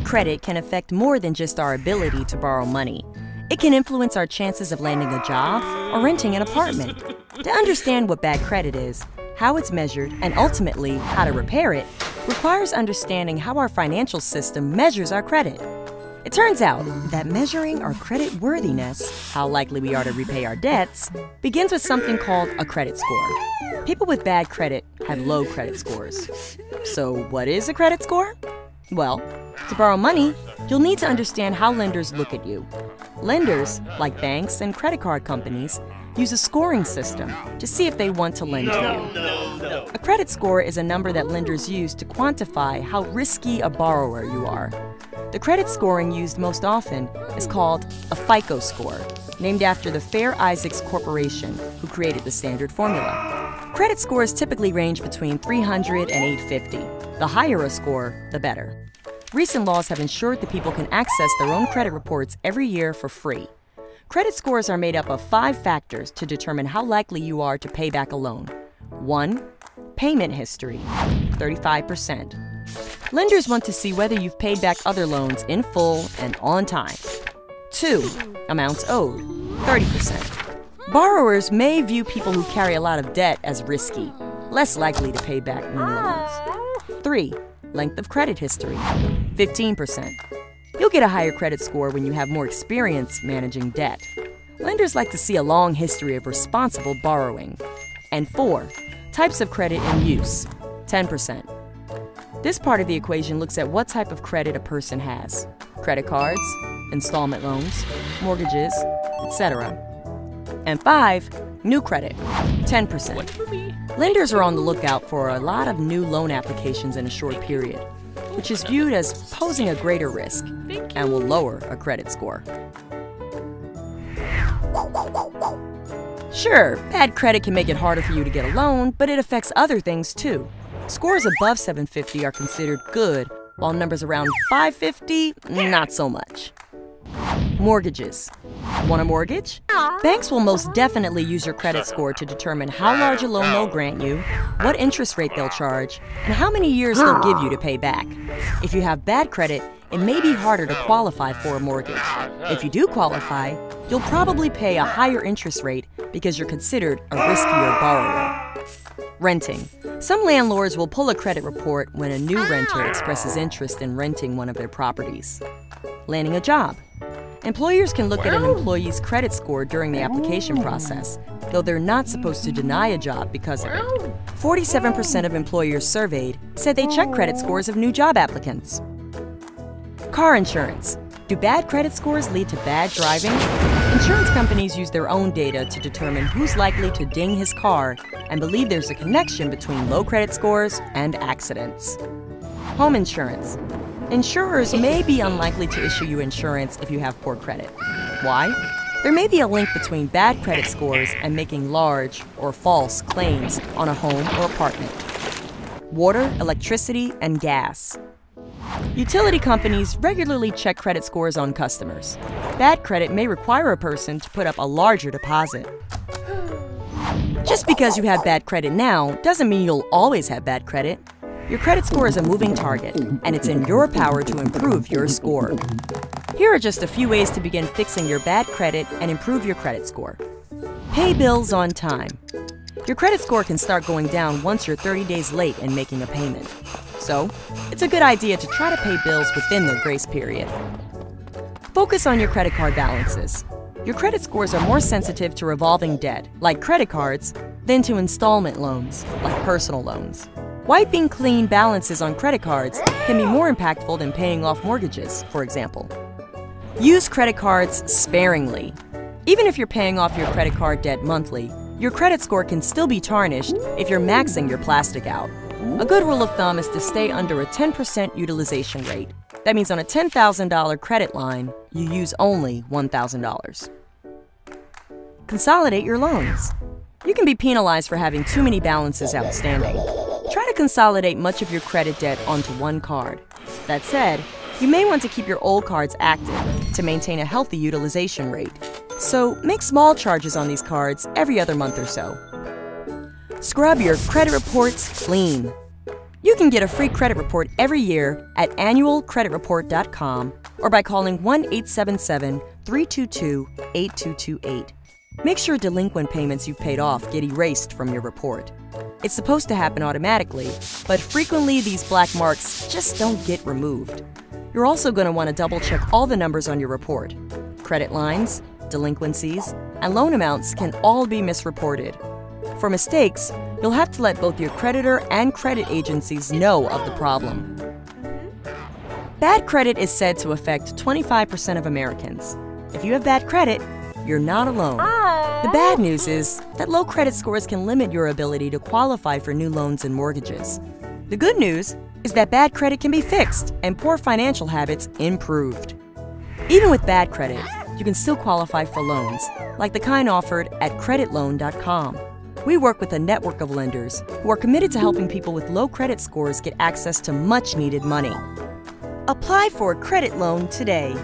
credit can affect more than just our ability to borrow money. It can influence our chances of landing a job or renting an apartment. To understand what bad credit is, how it's measured, and ultimately how to repair it, requires understanding how our financial system measures our credit. It turns out that measuring our credit worthiness, how likely we are to repay our debts, begins with something called a credit score. People with bad credit have low credit scores. So what is a credit score? Well, to borrow money, you'll need to understand how lenders look at you. Lenders, like banks and credit card companies, use a scoring system to see if they want to lend to you. A credit score is a number that lenders use to quantify how risky a borrower you are. The credit scoring used most often is called a FICO score, named after the Fair Isaacs Corporation, who created the standard formula. Credit scores typically range between 300 and 850. The higher a score, the better. Recent laws have ensured that people can access their own credit reports every year for free. Credit scores are made up of 5 factors to determine how likely you are to pay back a loan. 1. Payment history, 35%. Lenders want to see whether you've paid back other loans in full and on time. 2. Amounts owed, 30%. Borrowers may view people who carry a lot of debt as risky, less likely to pay back new loans. 3. Length of credit history, 15%. You'll get a higher credit score when you have more experience managing debt. Lenders like to see a long history of responsible borrowing. And 4. Types of credit in use, 10%. This part of the equation looks at what type of credit a person has: credit cards, installment loans, mortgages, etc. And 5, new credit, 10%. Lenders are on the lookout for a lot of new loan applications in a short period, which is viewed as posing a greater risk and will lower a credit score. Sure, bad credit can make it harder for you to get a loan, but it affects other things too. Scores above 750 are considered good, while numbers around 550, not so much. Mortgages. Want a mortgage? Banks will most definitely use your credit score to determine how large a loan they'll grant you, what interest rate they'll charge, and how many years they'll give you to pay back. If you have bad credit, it may be harder to qualify for a mortgage. If you do qualify, you'll probably pay a higher interest rate because you're considered a riskier borrower. Renting. Some landlords will pull a credit report when a new renter expresses interest in renting one of their properties. Landing a job. Employers can look at an employee's credit score during the application process, though they're not supposed to deny a job because of it. 47% of employers surveyed said they check credit scores of new job applicants. Car insurance. Do bad credit scores lead to bad driving? Insurance companies use their own data to determine who's likely to ding his car and believe there's a connection between low credit scores and accidents. Home insurance. Insurers may be unlikely to issue you insurance if you have poor credit. Why? There may be a link between bad credit scores and making large or false claims on a home or apartment. Water, electricity, and gas. Utility companies regularly check credit scores on customers. Bad credit may require a person to put up a larger deposit. Just because you have bad credit now doesn't mean you'll always have bad credit. Your credit score is a moving target, and it's in your power to improve your score. Here are just a few ways to begin fixing your bad credit and improve your credit score. Pay bills on time. Your credit score can start going down once you're 30 days late in making a payment. So, it's a good idea to try to pay bills within their grace period. Focus on your credit card balances. Your credit scores are more sensitive to revolving debt, like credit cards, than to installment loans, like personal loans. Wiping clean balances on credit cards can be more impactful than paying off mortgages, for example. Use credit cards sparingly. Even if you're paying off your credit card debt monthly, your credit score can still be tarnished if you're maxing your plastic out. A good rule of thumb is to stay under a 10% utilization rate. That means on a $10,000 credit line, you use only $1,000. Consolidate your loans. You can be penalized for having too many balances outstanding. Try to consolidate much of your credit debt onto one card. That said, you may want to keep your old cards active to maintain a healthy utilization rate. So make small charges on these cards every other month or so. Scrub your credit reports clean. You can get a free credit report every year at annualcreditreport.com or by calling 1-877-322-8228. Make sure delinquent payments you've paid off get erased from your report. It's supposed to happen automatically, but frequently these black marks just don't get removed. You're also going to want to double-check all the numbers on your report. Credit lines, delinquencies, and loan amounts can all be misreported. For mistakes, you'll have to let both your creditor and credit agencies know of the problem. Bad credit is said to affect 25% of Americans. If you have bad credit, you're not alone. The bad news is that low credit scores can limit your ability to qualify for new loans and mortgages. The good news is that bad credit can be fixed and poor financial habits improved. Even with bad credit, you can still qualify for loans, like the kind offered at creditloan.com. We work with a network of lenders who are committed to helping people with low credit scores get access to much-needed money. Apply for a credit loan today.